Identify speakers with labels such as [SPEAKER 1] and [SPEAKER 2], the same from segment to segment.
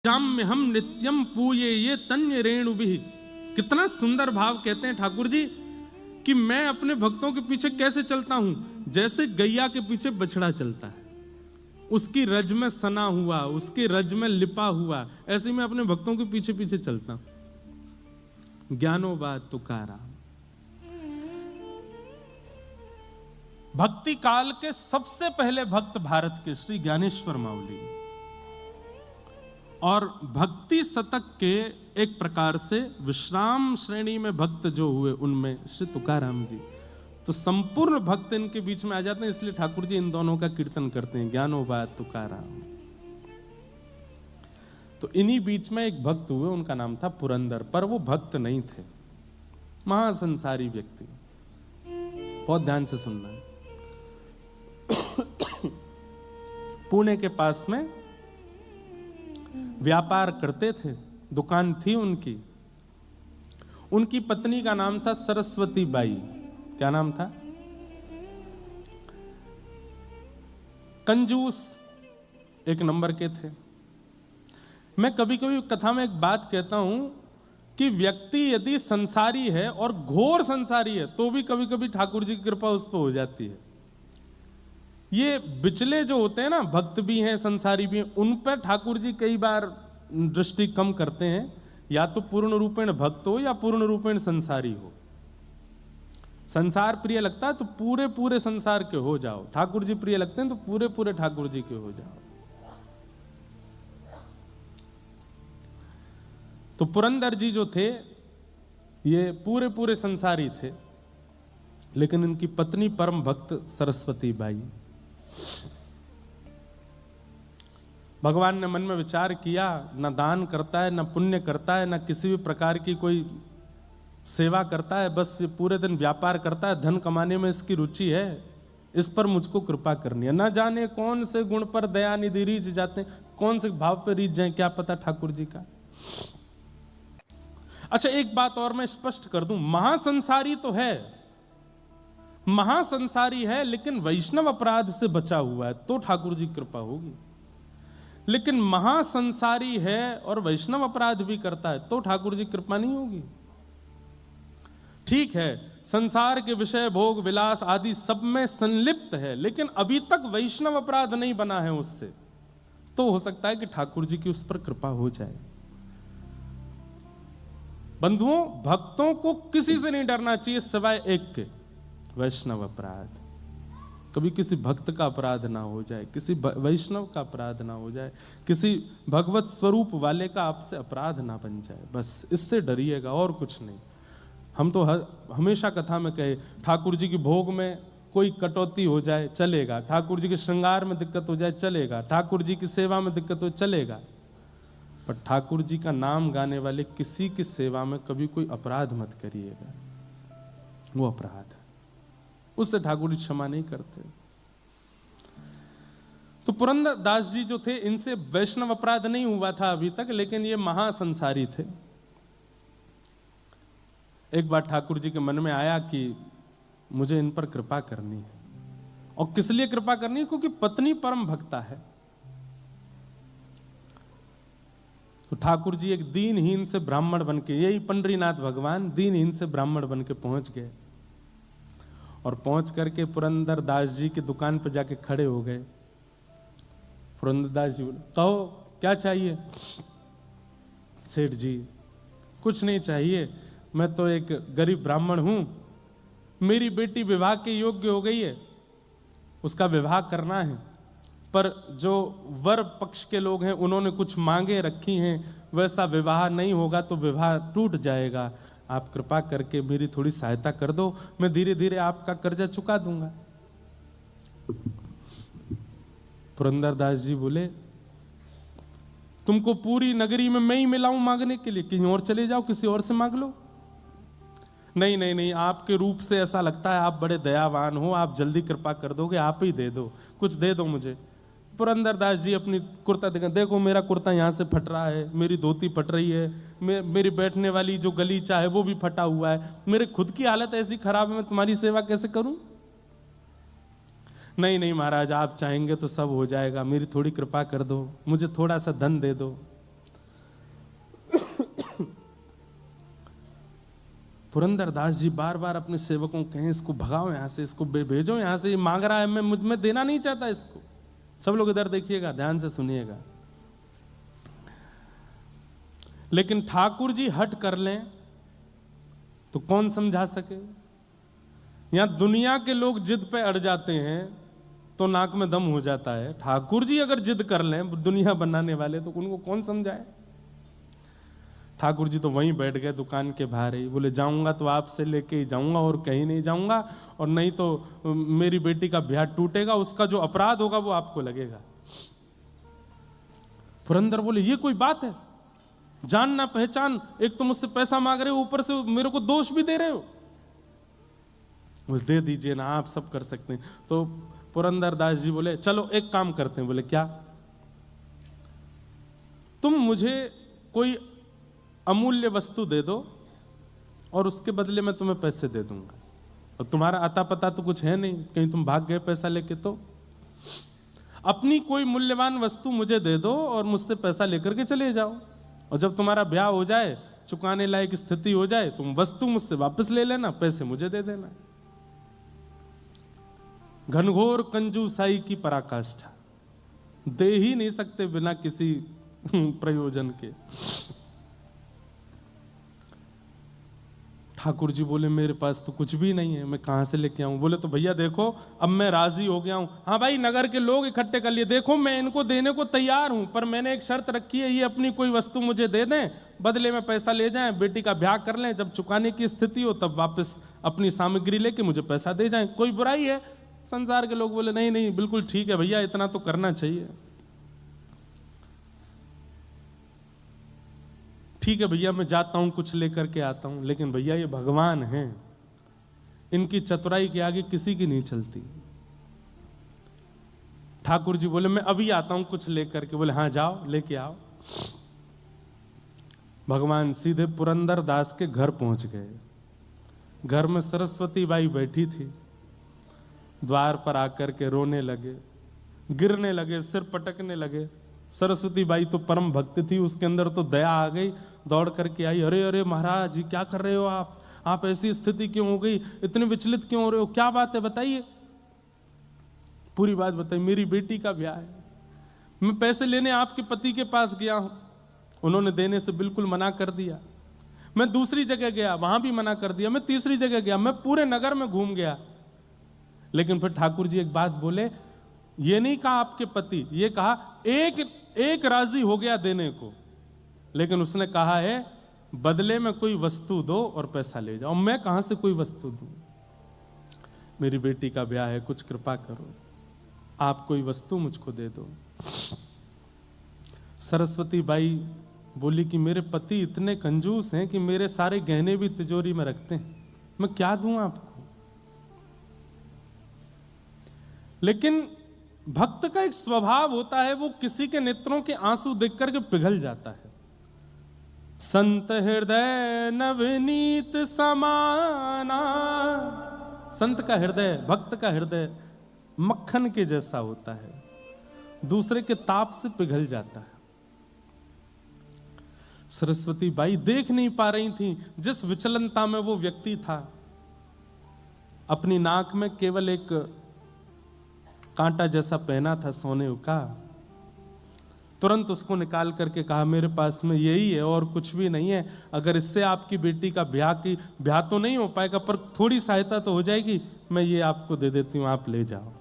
[SPEAKER 1] जाम्य हम नित्यम पूये ये तन्य रेणु भी। कितना सुंदर भाव कहते हैं ठाकुर जी कि मैं अपने भक्तों के पीछे कैसे चलता हूं, जैसे गैया के पीछे बछड़ा चलता है, उसकी रज में सना हुआ, उसकी रज में लिपा हुआ, ऐसे मैं अपने भक्तों के पीछे पीछे चलता हूं। ज्ञानोबा तुकाराम। भक्ति काल के सबसे पहले भक्त भारत के श्री ज्ञानेश्वर माउली, और भक्ति शतक के एक प्रकार से विश्राम श्रेणी में भक्त जो हुए उनमें श्री तुकाराम जी। तो संपूर्ण भक्त इनके बीच में आ जाते हैं, इसलिए ठाकुर जी इन दोनों का कीर्तन करते हैं, ज्ञानोबा तुकाराम। तो इन्हीं बीच में एक भक्त हुए, उनका नाम था पुरंदर, पर वो भक्त नहीं थे, महासंसारी व्यक्ति। बहुत ध्यान से सुनना है। पुणे के पास में व्यापार करते थे, दुकान थी उनकी। उनकी पत्नी का नाम था सरस्वती बाई। क्या नाम था? कंजूस एक नंबर के थे। मैं कभी कभी कथा में एक बात कहता हूं कि व्यक्ति यदि संसारी है और घोर संसारी है तो भी कभी कभी ठाकुर जी की कृपा उस पर हो जाती है। ये बिचले जो होते हैं ना, भक्त भी हैं संसारी भी हैं, उन पर ठाकुर जी कई बार दृष्टि कम करते हैं, या तो पूर्ण रूपेण भक्त हो या पूर्ण रूपेण संसारी हो। संसार प्रिय लगता है तो पूरे पूरे संसार के हो जाओ, ठाकुर जी प्रिय लगते हैं तो पूरे पूरे ठाकुर जी के हो जाओ। तो पुरंदर जी जो थे ये पूरे पूरे संसारी थे, लेकिन इनकी पत्नी परम भक्त सरस्वती बाई। भगवान ने मन में विचार किया, न दान करता है, न पुण्य करता है, न किसी भी प्रकार की कोई सेवा करता है, बस पूरे दिन व्यापार करता है, धन कमाने में इसकी रुचि है, इस पर मुझको कृपा करनी है। न जाने कौन से गुण पर दया निधि रीझ जाते हैं, कौन से भाव पर रीझ जाए, क्या पता ठाकुर जी का। अच्छा, एक बात और मैं स्पष्ट कर दूं, महासंसारी तो है, महासंसारी है, लेकिन वैष्णव अपराध से बचा हुआ है तो ठाकुर जी कृपा होगी। लेकिन महासंसारी है और वैष्णव अपराध भी करता है तो ठाकुर जी कृपा नहीं होगी। ठीक है, संसार के विषय भोग विलास आदि सब में संलिप्त है, लेकिन अभी तक वैष्णव अपराध नहीं बना है उससे, तो हो सकता है कि ठाकुर जी की उस पर कृपा हो जाए। बंधुओं, भक्तों को किसी से नहीं डरना चाहिए सिवाय एक के, वैष्णव अपराध। कभी किसी भक्त का अपराध ना हो जाए, किसी वैष्णव का अपराध ना हो जाए, किसी भगवत स्वरूप वाले का आपसे अपराध ना बन जाए, बस इससे डरिएगा और कुछ नहीं। हम तो हमेशा कथा में कहे, ठाकुर जी की भोग में कोई कटौती हो जाए चलेगा, ठाकुर जी के श्रृंगार में दिक्कत हो जाए चलेगा, ठाकुर जी की सेवा में दिक्कत हो चलेगा, पर ठाकुर जी का नाम गाने वाले किसी की सेवा में कभी कोई अपराध मत करिएगा, वो अपराध है, उससे ठाकुर जी क्षमा नहीं करते। तो पुरंदर दास जी जो थे, इनसे वैष्णव अपराध नहीं हुआ था अभी तक, लेकिन ये महासंसारी थे। एक बार ठाकुर जी के मन में आया कि मुझे इन पर कृपा करनी है, और किस लिए कृपा करनी है? क्योंकि पत्नी परम भक्ता है। तो ठाकुर जी एक दीनहीन से ब्राह्मण बनके, यही पंडरीनाथ भगवान दीनहीन से ब्राह्मण बनके पहुंच गए, और पहुंच करके पुरंदर दास जी की दुकान पर जाके खड़े हो गए। पुरंदर दास जी बोले, कहो क्या चाहिए? सेठ जी, कुछ नहीं चाहिए, मैं तो एक गरीब ब्राह्मण हूं, मेरी बेटी विवाह के योग्य हो गई है, उसका विवाह करना है, पर जो वर पक्ष के लोग हैं उन्होंने कुछ मांगे रखी हैं, वैसा विवाह नहीं होगा तो विवाह टूट जाएगा, आप कृपा करके मेरी थोड़ी सहायता कर दो, मैं धीरे धीरे आपका कर्जा चुका दूंगा। पुरंदरदास जी बोले, तुमको पूरी नगरी में मैं ही मिलाऊं मांगने के लिए, कहीं और चले जाओ, किसी और से मांग लो। नहीं नहीं नहीं, आपके रूप से ऐसा लगता है आप बड़े दयावान हो, आप जल्दी कृपा कर दोगे, आप ही दे दो, कुछ दे दो मुझे। पुरंदरदास जी अपनी कुर्ता दिखा, देखो मेरा कुर्ता यहाँ से फट रहा है, मेरी धोती फट रही है, मेरी बैठने वाली जो गलीचा है वो भी फटा हुआ है, मेरे खुद की हालत ऐसी खराब है, मैं तुम्हारी सेवा कैसे करूं? नहीं नहीं महाराज, आप चाहेंगे तो सब हो जाएगा, मेरी थोड़ी कृपा कर दो, मुझे थोड़ा सा धन दे दो। पुरंदरदास जी बार बार अपने सेवकों को कहें इसको भगाओ यहां से, इसको भेजो यहां से, ये मांग रहा है, मैं मुझ में देना नहीं चाहता इसको। सब लोग इधर देखिएगा, ध्यान से सुनिएगा। लेकिन ठाकुर जी हट कर लें तो कौन समझा सके। यहां दुनिया के लोग जिद पे अड़ जाते हैं तो नाक में दम हो जाता है, ठाकुर जी अगर जिद कर लें दुनिया बनाने वाले तो उनको कौन समझाए। ठाकुर जी तो वहीं बैठ गए दुकान के बाहर ही, बोले जाऊंगा तो आपसे लेके ही जाऊंगा और कहीं नहीं जाऊंगा, और नहीं तो मेरी बेटी का ब्याह टूटेगा, उसका जो अपराध होगा वो आपको लगेगा। पुरंदर बोले ये कोई बात है, जान ना पहचान, एक तो मुझसे पैसा मांग रहे हो, ऊपर से मेरे को दोष भी दे रहे हो। बोले दे दीजिए ना, आप सब कर सकते हैं। तो पुरंदरदास जी बोले चलो एक काम करते हैं। बोले क्या? तुम मुझे कोई अमूल्य वस्तु दे दो और उसके बदले में तुम्हें पैसे दे दूंगा, और तुम्हारा अता पता तो कुछ है नहीं, कहीं तुम भाग गए पैसा लेके, तो अपनी कोई मूल्यवान वस्तु मुझे दे दो और मुझसे पैसा लेकर के चले जाओ, और जब तुम्हारा ब्याह हो जाए, चुकाने लायक स्थिति हो जाए, तुम वस्तु मुझसे वापस ले लेना, पैसे मुझे दे देना। घनघोर कंजूसाई की पराकाष्ठा, दे ही नहीं सकते बिना किसी प्रयोजन के। ठाकुर जी बोले मेरे पास तो कुछ भी नहीं है, मैं कहां से लेके आऊं। बोले तो भैया देखो अब मैं राजी हो गया हूं। हाँ भाई, नगर के लोग इकट्ठे कर लिए, देखो मैं इनको देने को तैयार हूं, पर मैंने एक शर्त रखी है, ये अपनी कोई वस्तु मुझे दे दें, बदले में पैसा ले जाएं, बेटी का ब्याह कर लें, जब चुकाने की स्थिति हो तब वापस अपनी सामग्री लेके मुझे पैसा दे जाएं, कोई बुराई है? संसार के लोग बोले नहीं नहीं बिल्कुल ठीक है भैया, इतना तो करना चाहिए। ठीक है भैया, मैं जाता हूं, कुछ लेकर के आता हूं, लेकिन भैया ये भगवान हैं, इनकी चतुराई के आगे किसी की नहीं चलती। ठाकुर जी बोले मैं अभी आता हूं कुछ लेकर के। बोले हाँ जाओ, लेके आओ। भगवान सीधे पुरंदरदास के घर पहुंच गए। घर में सरस्वती बाई बैठी थी, द्वार पर आकर के रोने लगे, गिरने लगे, सिर पटकने लगे। सरस्वती बाई तो परम भक्त थी, उसके अंदर तो दया आ गई, दौड़ करके आई, अरे अरे महाराज जी क्या कर रहे हो आप ऐसी स्थिति क्यों हो गई, इतने विचलित क्यों हो रहे हो, क्या बात है बताइए। पूरी बात बताइए। मेरी बेटी का ब्याह है, मैं पैसे लेने आपके पति के पास गया हूं, उन्होंने देने से बिल्कुल मना कर दिया। मैं दूसरी जगह गया, वहां भी मना कर दिया। मैं तीसरी जगह गया, मैं पूरे नगर में घूम गया, लेकिन फिर ठाकुर जी एक बात बोले, ये नहीं कहा आपके पति, ये कहा एक राजी हो गया देने को, लेकिन उसने कहा है बदले में कोई वस्तु दो और पैसा ले जाओ। मैं कहां से कोई वस्तु दूं, मेरी बेटी का ब्याह है, कुछ कृपा करो, आप कोई वस्तु मुझको दे दो। सरस्वती बाई बोली कि मेरे पति इतने कंजूस हैं कि मेरे सारे गहने भी तिजोरी में रखते हैं, मैं क्या दूं आपको। लेकिन भक्त का एक स्वभाव होता है, वो किसी के नेत्रों के आंसू देख करके पिघल जाता है। संत हृदय नवनीत समाना, संत का हृदय, भक्त का हृदय मक्खन के जैसा होता है, दूसरे के ताप से पिघल जाता है। सरस्वती बाई देख नहीं पा रही थी जिस विचलनता में वो व्यक्ति था। अपनी नाक में केवल एक कांटा जैसा पहना था सोने का, तुरंत उसको निकाल करके कहा मेरे पास में यही है और कुछ भी नहीं है, अगर इससे आपकी बेटी का ब्याह तो नहीं हो पाएगा पर थोड़ी सहायता तो हो जाएगी, मैं ये आपको दे देती हूं, आप ले जाओ।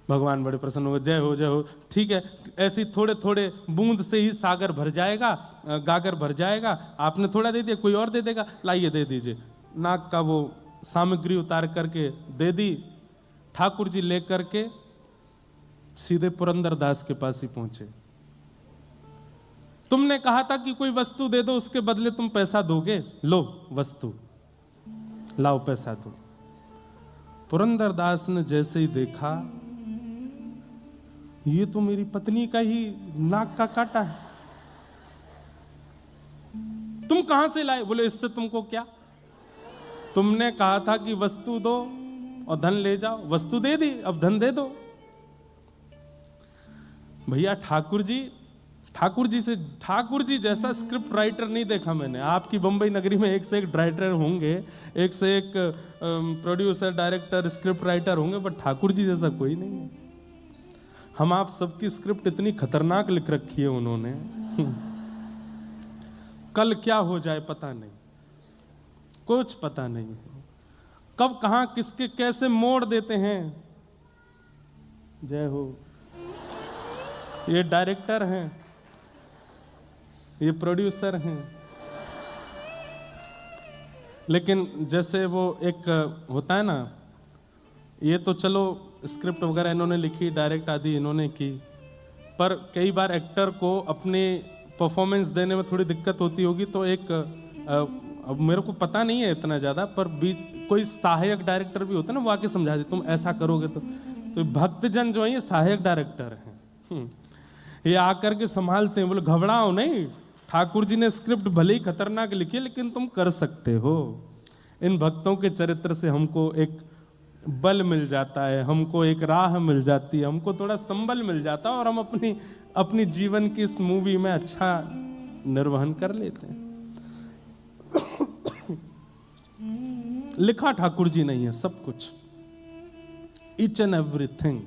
[SPEAKER 1] भगवान बड़े प्रसन्न हो गए, जय हो जय हो, ठीक है, ऐसी थोड़े थोड़े बूंद से ही सागर भर जाएगा, गागर भर जाएगा, आपने थोड़ा दे दिया कोई और दे देगा, लाइए दे दीजिए। नाक का वो सामग्री उतार करके दे दी। ठाकुर जी लेकर के सीधे पुरंदरदास के पास ही पहुंचे। तुमने कहा था कि कोई वस्तु दे दो, उसके बदले तुम पैसा दोगे, लो वस्तु, लाओ पैसा दो। पुरंदरदास ने जैसे ही देखा, ये तो मेरी पत्नी का ही नाक का काटा है, तुम कहां से लाए? बोले इससे तुमको क्या, तुमने कहा था कि वस्तु दो और धन ले जाओ, वस्तु दे दी, अब धन दे दो। भैया ठाकुर जी ठाकुर जी जैसा स्क्रिप्ट राइटर नहीं देखा मैंने। आपकी बंबई नगरी में एक से एक राइटर होंगे, एक से एक प्रोड्यूसर, डायरेक्टर, स्क्रिप्ट राइटर होंगे, बट ठाकुर जी जैसा कोई नहीं है। हम आप सबकी स्क्रिप्ट इतनी खतरनाक लिख रखी है उन्होंने, कल क्या हो जाए पता नहीं, कुछ पता नहीं, कब कहां किसके कैसे मोड़ देते हैं। जय हो। ये डायरेक्टर हैं, ये प्रोड्यूसर हैं, लेकिन जैसे वो एक होता है ना, ये तो चलो स्क्रिप्ट वगैरह इन्होंने लिखी, डायरेक्ट आदि इन्होंने की, पर कई बार एक्टर को अपने परफॉर्मेंस देने में थोड़ी दिक्कत होती होगी, तो एक अब मेरे को पता नहीं है इतना ज्यादा, पर बीच कोई सहायक डायरेक्टर भी होता है ना, वो आके समझा दे तुम ऐसा करोगे तो भक्तजन जो है ये सहायक डायरेक्टर हैं, ये आकर के संभालते हैं, बोले घबराओ नहीं, ठाकुर जी ने स्क्रिप्ट भले ही खतरनाक लिखी है लेकिन तुम कर सकते हो। इन भक्तों के चरित्र से हमको एक बल मिल जाता है, हमको एक राह मिल जाती है, हमको थोड़ा संबल मिल जाता है, और हम अपनी जीवन की इस मूवी में अच्छा निर्वहन कर लेते हैं। लिखा ठाकुर जी नहीं है सब कुछ, ईच एंड एवरीथिंग,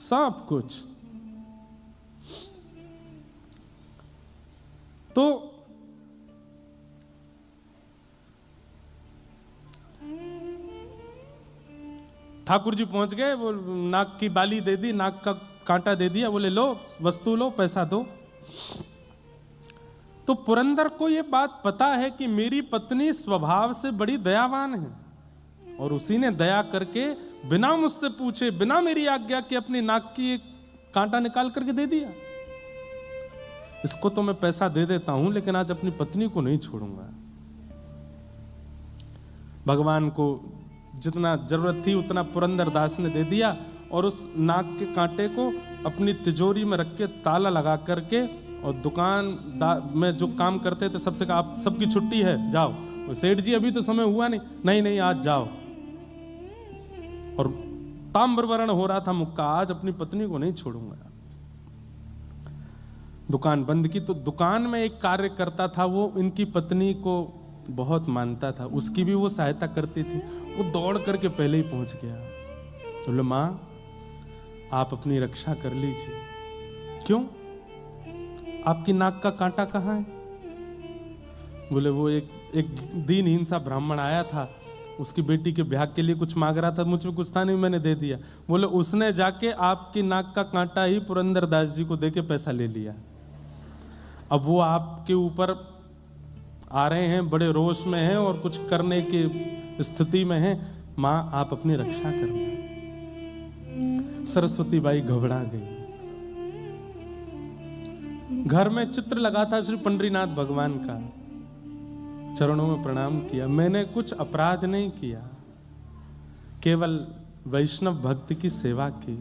[SPEAKER 1] सब कुछ। तो ठाकुर जी पहुंच गए, वो नाक की बाली दे दी, नाक का कांटा दे दिया, बोले लो वस्तु लो, पैसा दो। तो पुरंदर को ये बात पता है कि मेरी पत्नी स्वभाव से बड़ी दयावान है, और उसी ने दया करके बिना मुझसे पूछे, बिना मेरी आज्ञा के अपनी नाक की एक कांटा निकाल करके दे दिया। इसको तो मैं पैसा दे देता हूं, लेकिन आज अपनी पत्नी को नहीं छोड़ूंगा। भगवान को जितना जरूरत थी उतना पुरंदर दास ने दे दिया, और उस नाक के कांटे को अपनी तिजोरी में रख के ताला लगा करके, और दुकान में जो काम करते थे सबसे कहा आप सबकी छुट्टी है, जाओ। सेठ जी अभी तो समय हुआ नहीं, नहीं आज जाओ। और ताम्रवर्ण हो रहा था मुक्का, आज अपनी पत्नी को नहीं छोड़ूंगा। दुकान बंद की, तो दुकान में एक कार्य करता था, वो इनकी पत्नी को बहुत मानता था, उसकी भी वो सहायता करती थी। वो दौड़ करके पहले ही पहुंच गया, बोले मां आप अपनी रक्षा कर लीजिए। क्यों, आपकी नाक का कांटा कहां है? बोले वो एक दीनहीन सा ब्राह्मण आया था, उसकी बेटी के ब्याह के लिए कुछ मांग रहा था, मुझ में कुछ था नहीं, मैंने दे दिया। बोले उसने जाके आपकी नाक का कांटा ही पुरंदर दास जी को देके पैसा ले लिया। अब वो आपके ऊपर आ रहे हैं, बड़े रोष में हैं और कुछ करने की स्थिति में हैं। मां आप अपनी रक्षा करना। सरस्वती बाई घबरा गई। घर में चित्र लगा था श्री पंडरीनाथ भगवान का, चरणों में प्रणाम किया। मैंने कुछ अपराध नहीं किया, केवल वैष्णव भक्त की सेवा की,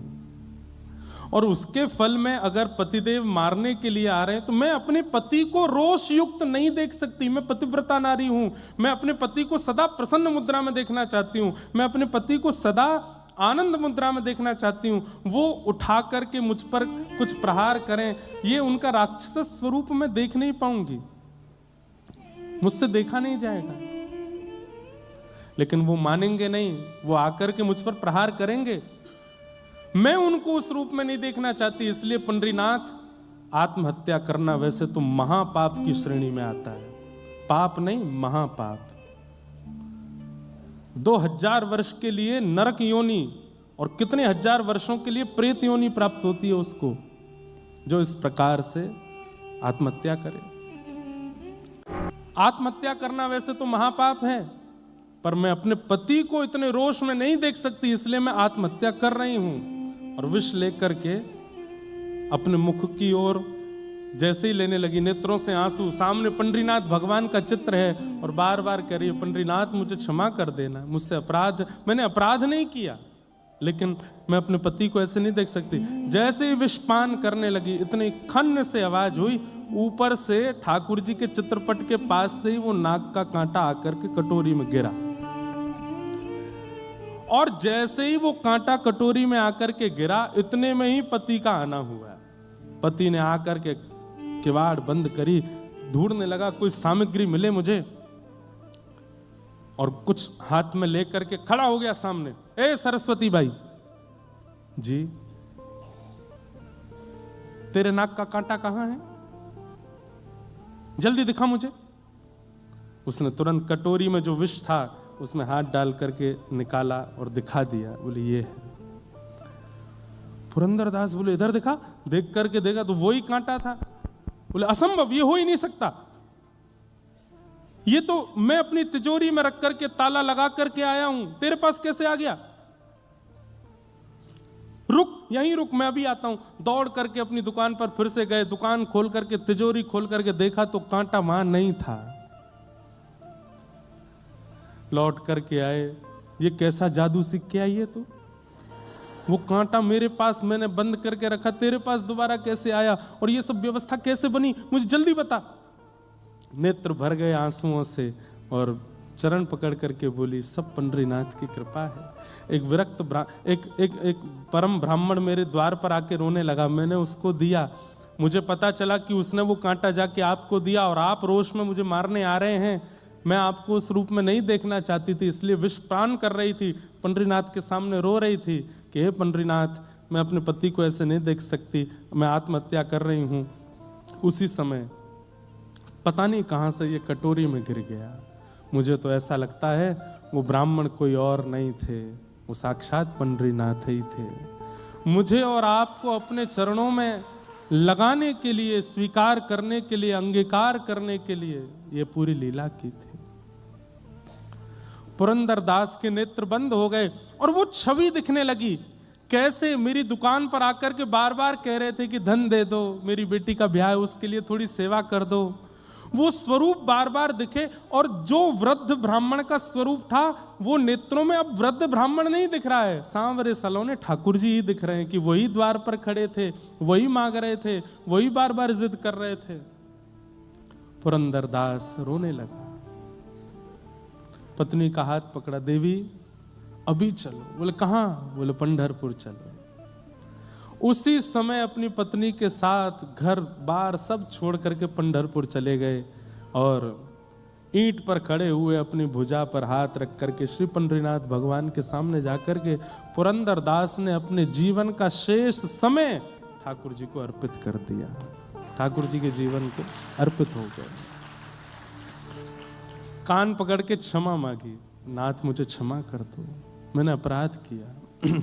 [SPEAKER 1] और उसके फल में अगर पतिदेव मारने के लिए आ रहे हैं तो मैं अपने पति को रोष युक्त नहीं देख सकती। मैं पतिव्रता नारी हूं, मैं अपने पति को सदा प्रसन्न मुद्रा में देखना चाहती हूं, मैं अपने पति को सदा आनंद मुद्रा में देखना चाहती हूं। वो उठा करके मुझ पर कुछ प्रहार करें, ये उनका राक्षस स्वरूप मैं देख नहीं पाऊंगी, मुझसे देखा नहीं जाएगा। लेकिन वो मानेंगे नहीं, वो आकर के मुझ पर प्रहार करेंगे, मैं उनको उस रूप में नहीं देखना चाहती। इसलिए पंडरीनाथ, आत्महत्या करना वैसे तो महापाप की श्रेणी में आता है, पाप नहीं महापाप। 2000 वर्ष के लिए नरक योनि और कितने हजार वर्षों के लिए प्रेत योनि प्राप्त होती है उसको, जो इस प्रकार से आत्महत्या करे। आत्महत्या करना वैसे तो महापाप है, पर मैं अपने पति को इतने रोष में नहीं देख सकती, इसलिए मैं आत्महत्या कर रही हूं। और विष लेकर के अपने मुख की ओर जैसे ही लेने लगी, नेत्रों से आंसू, सामने पंडरीनाथ भगवान का चित्र है, और बार बार कह रही है पंडरीनाथ मुझे क्षमा कर देना, मुझसे अपराध, मैंने अपराध नहीं किया, लेकिन मैं अपने पति को ऐसे नहीं देख सकती। जैसे ही विषपान करने लगी, इतनी खन्न से आवाज हुई, ऊपर से ठाकुर जी के चित्रपट के पास से ही वो नाक का कांटा आकर के कटोरी में गिरा, और जैसे ही वो कांटा कटोरी में आकर के गिरा, इतने में ही पति का आना हुआ। पति ने आकर के किवाड़ बंद करी, ढूंढने लगा कोई सामग्री मिले मुझे, और कुछ हाथ में लेकर के खड़ा हो गया सामने। ए सरस्वती बाई जी, तेरे नाक का कांटा कहां है, जल्दी दिखा मुझे। उसने तुरंत कटोरी में जो विष था उसमें हाथ डाल करके निकाला और दिखा दिया। बोले ये है। पुरंदरदास बोले इधर दिखा। देख करके देखा तो वही कांटा था। बोले असंभव, ये हो ही नहीं सकता, ये तो मैं अपनी तिजोरी में रख करके ताला लगा करके आया हूं, तेरे पास कैसे आ गया। रुक, यहीं रुक, मैं अभी आता हूं। दौड़ करके अपनी दुकान पर फिर से गए, दुकान खोल करके तिजोरी खोल करके देखा तो कांटा वहां नहीं था। लौट करके आए, ये कैसा जादू सीख के आई है तू, वो कांटा मेरे पास मैंने बंद करके रखा, तेरे पास दोबारा कैसे आया, और ये सब व्यवस्था कैसे बनी, मुझे जल्दी बता। नेत्र भर गए आंसुओं से और चरण पकड़ करके बोली सब पंडरीनाथ की कृपा है। एक विरक्त एक परम ब्राह्मण मेरे द्वार पर आके रोने लगा, मैंने उसको दिया, मुझे पता चला कि उसने वो कांटा जाके आपको दिया और आप रोष में मुझे मारने आ रहे हैं। मैं आपको उस रूप में नहीं देखना चाहती थी, इसलिए विष पान कर रही थी, पंडरीनाथ के सामने रो रही थी कि हे पंडरीनाथ, मैं अपने पति को ऐसे नहीं देख सकती, मैं आत्महत्या कर रही हूं। उसी समय पता नहीं कहां से ये कटोरी में गिर गया। मुझे तो ऐसा लगता है वो ब्राह्मण कोई और नहीं थे, वो साक्षात पंडरीनाथ ही थे। मुझे और आपको अपने चरणों में लगाने के लिए, स्वीकार करने के लिए, अंगीकार करने के लिए ये पूरी लीला की थी। पुरंदरदास के नेत्र बंद हो गए और वो छवि दिखने लगी, कैसे मेरी दुकान पर आकर के बार बार कह रहे थे कि धन दे दो, मेरी बेटी का ब्याह है उसके लिए थोड़ी सेवा कर दो। वो स्वरूप बार बार दिखे, और जो वृद्ध ब्राह्मण का स्वरूप था वो नेत्रों में अब वृद्ध ब्राह्मण नहीं दिख रहा है, सांवरे सलोने ठाकुर जी ही दिख रहे हैं कि वही द्वार पर खड़े थे, वही मांग रहे थे, वही बार बार जिद कर रहे थे। पुरंदरदास रोने लगा, पत्नी का हाथ पकड़ा, देवी अभी चलो। बोले कहां? बोले पंढरपुर चलो। उसी समय अपनी पत्नी के साथ घर बार सब छोड़ करके पंढरपुर चले गए, और ईंट पर खड़े हुए अपनी भुजा पर हाथ रख करके श्री पंडरीनाथ भगवान के सामने जाकर के पुरंदरदास ने अपने जीवन का शेष समय ठाकुर जी को अर्पित कर दिया। ठाकुर जी के जीवन को अर्पित हो गए। कान पकड़ के क्षमा मांगी, नाथ मुझे क्षमा कर दो, मैंने अपराध किया।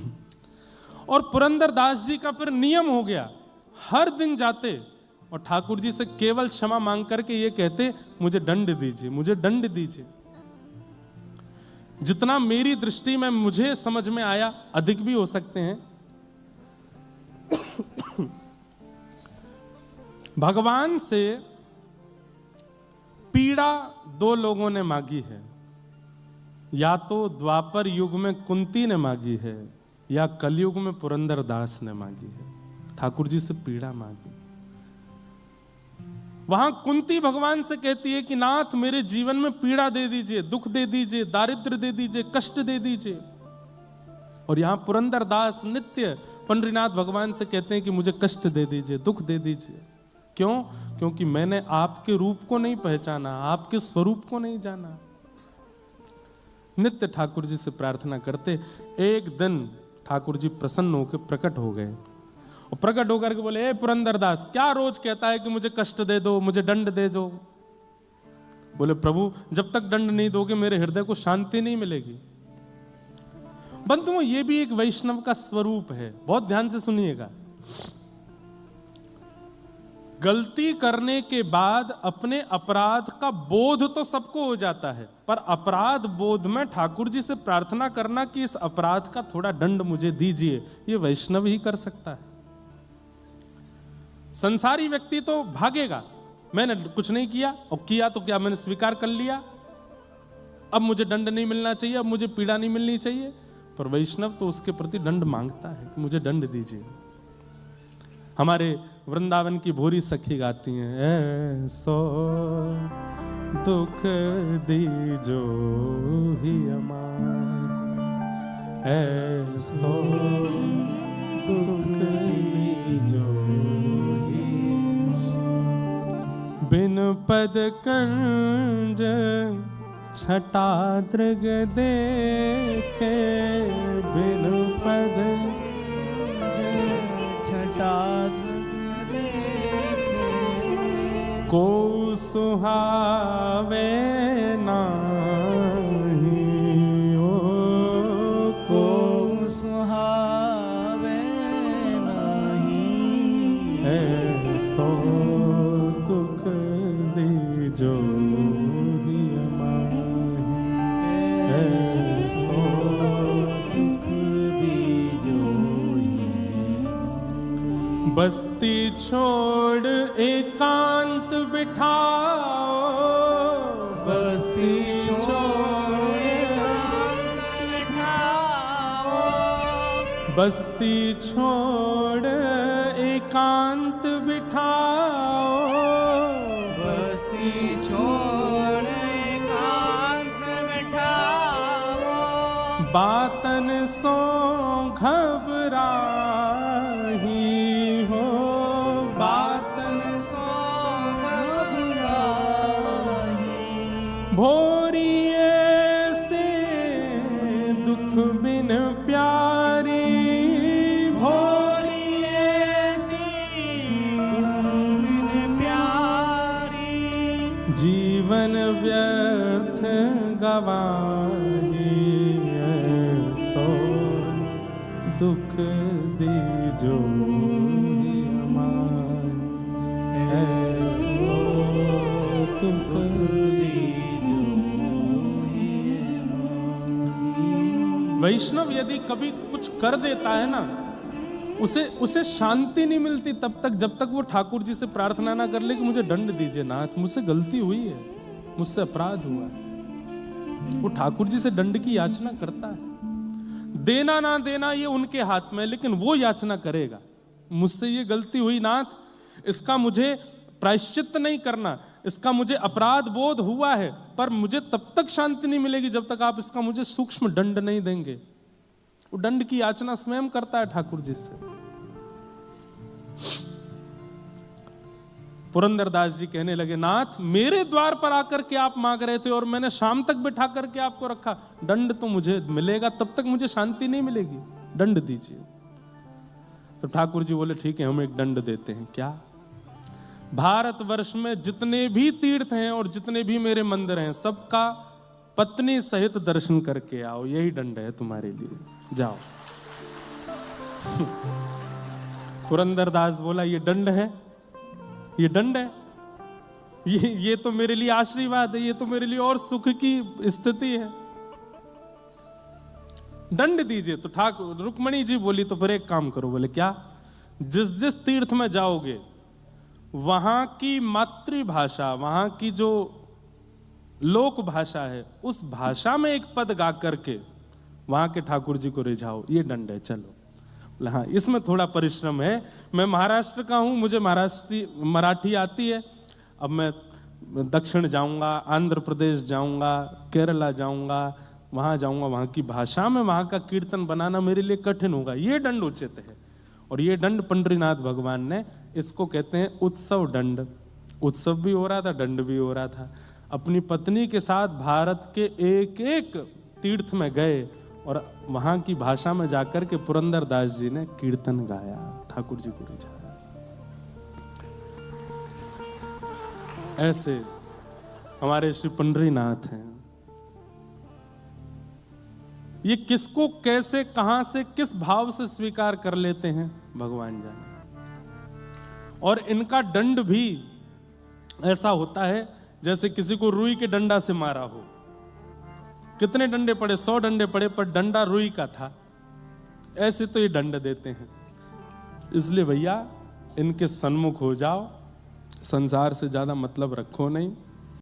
[SPEAKER 1] और पुरंदरदास जी का फिर नियम हो गया, हर दिन जाते और ठाकुर जी से केवल क्षमा मांग करके ये कहते मुझे दंड दीजिए, मुझे दंड दीजिए। जितना मेरी दृष्टि में मुझे समझ में आया, अधिक भी हो सकते हैं। भगवान से पीड़ा दो लोगों ने मांगी है, या तो द्वापर युग में कुंती ने मांगी है, या कलयुग में पुरंदरदास ने मांगी है। ठाकुर जी से पीड़ा मांगी। वहां कुंती भगवान से कहती है कि नाथ मेरे जीवन में पीड़ा दे दीजिए, दुख दे दीजिए, दारिद्र्य दे दीजिए, कष्ट दे दीजिए। और यहां पुरंदरदास नित्य पंडरीनाथ भगवान से कहते हैं कि मुझे कष्ट दे दीजिए, दुख दे दीजिए। क्यों? क्योंकि मैंने आपके रूप को नहीं पहचाना, आपके स्वरूप को नहीं जाना। नित्य ठाकुर जी से प्रार्थना करते। एक दिन ठाकुर जी प्रसन्न होकर प्रकट हो गए, और प्रकट होकर के बोले, ए पुरंदरदास, क्या रोज कहता है कि मुझे कष्ट दे दो, मुझे दंड दे दो। बोले प्रभु, जब तक दंड नहीं दोगे मेरे हृदय को शांति नहीं मिलेगी। बंधुओं, ये भी एक वैष्णव का स्वरूप है, बहुत ध्यान से सुनिएगा। गलती करने के बाद अपने अपराध का बोध तो सबको हो जाता है, पर अपराध बोध में ठाकुर जी से प्रार्थना करना कि इस अपराध का थोड़ा दंड मुझे दीजिए, ये वैष्णव ही कर सकता है। संसारी व्यक्ति तो भागेगा, मैंने कुछ नहीं किया, और किया तो क्या, मैंने स्वीकार कर लिया, अब मुझे दंड नहीं मिलना चाहिए, अब मुझे पीड़ा नहीं मिलनी चाहिए। पर वैष्णव तो उसके प्रति दंड मांगता है कि मुझे दंड दीजिए। हमारे वृंदावन की भोरी सखी गाती हैं, ऐसो दुख दीजो ही अमार, ऐसो दुख दीजो ही। पद कंज छटा दृग देखे, बिनु पद
[SPEAKER 2] छटा दृग देखे,
[SPEAKER 1] को सुहावे नाही, ओ को
[SPEAKER 2] सुहावे नाही,
[SPEAKER 1] ऐसो दुख दीजो दिय माही, ऐसो
[SPEAKER 2] दुख दीजो
[SPEAKER 1] बस्ती छोड़ एकांत बिठाओ,
[SPEAKER 2] बस्ती छोड़
[SPEAKER 1] बस्ती छोड़ एकांत बिठाओ,
[SPEAKER 2] बस्ती छोड़ एकांत बिठाओ,
[SPEAKER 1] बातन सो घबराही हो, बातन
[SPEAKER 2] सो घबराही,
[SPEAKER 1] भोरिए से दुख बिन प्यारी, भोरिए
[SPEAKER 2] सी दुख बिन प्यारी,
[SPEAKER 1] जीवन व्यर्थ गवाही, ऐसो दुख दीजो हमारी, ऐसो दुख दीजो। वैष्णव यदि कभी कुछ कर देता है ना, उसे शांति नहीं मिलती तब तक जब तक वो ठाकुर जी से प्रार्थना ना कर ले कि मुझे दंड दीजिए नाथ, मुझसे गलती हुई है, मुझसे अपराध हुआ है। वो ठाकुर जी से दंड की याचना करता है। देना ना देना ये उनके हाथ में, लेकिन वो याचना करेगा, मुझसे ये गलती हुई नाथ, इसका मुझे प्रायश्चित नहीं करना, इसका मुझे अपराध बोध हुआ है, पर मुझे तब तक शांति नहीं मिलेगी जब तक आप इसका मुझे सूक्ष्म दंड नहीं देंगे। वो दंड की याचना स्वयं करता है ठाकुर जी से। पुरंदरदास जी कहने लगे, नाथ मेरे द्वार पर आकर के आप मांग रहे थे और मैंने शाम तक बिठा करके आपको रखा, दंड तो मुझे मिलेगा, तब तक मुझे शांति नहीं मिलेगी, दंड दीजिए। तो ठाकुर जी बोले ठीक है, हम एक दंड देते हैं। क्या? भारतवर्ष में जितने भी तीर्थ हैं और जितने भी मेरे मंदिर हैं, सबका पत्नी सहित दर्शन करके आओ, यही दंड है तुम्हारे लिए, जाओ। पुरंदरदास बोला, ये दंड है, ये दंड है, ये तो मेरे लिए आशीर्वाद है, ये तो मेरे लिए और सुख की स्थिति है, दंड दीजिए। तो ठाकुर रुक्मणी जी बोली, तो फिर एक काम करो। बोले क्या? जिस जिस तीर्थ में जाओगे वहां की मातृभाषा, वहां की जो लोक भाषा है, उस भाषा में एक पद गा करके वहां के ठाकुर जी को रिझाओ, ये दंड है, चलो। हाँ, इसमें थोड़ा परिश्रम है, मैं महाराष्ट्र का हूं, मुझे मराठी आती है, अब मैं दक्षिण जाऊंगा, आंध्र प्रदेश जाऊंगा, केरला जाऊंगा, वहां जाऊंगा, वहां की भाषा में वहां का कीर्तन बनाना मेरे लिए कठिन होगा, ये दंड उचित है। और ये दंड पंडरीनाथ भगवान ने, इसको कहते हैं उत्सव दंड। उत्सव भी हो रहा था, दंड भी हो रहा था। अपनी पत्नी के साथ भारत के एक एक तीर्थ में गए और वहां की भाषा में जाकर के पुरंदरदास जी ने कीर्तन गाया, ठाकुर जी को रिझाया। ऐसे हमारे श्री पंडरीनाथ हैं। ये किसको कैसे, कहां से, किस भाव से स्वीकार कर लेते हैं भगवान जाने। और इनका दंड भी ऐसा होता है जैसे किसी को रुई के डंडा से मारा हो। कितने डंडे पड़े? 100 डंडे पड़े, पर डंडा रुई का था। ऐसे तो ये दंड देते हैं। इसलिए भैया इनके सन्मुख हो जाओ, संसार से ज्यादा मतलब रखो नहीं।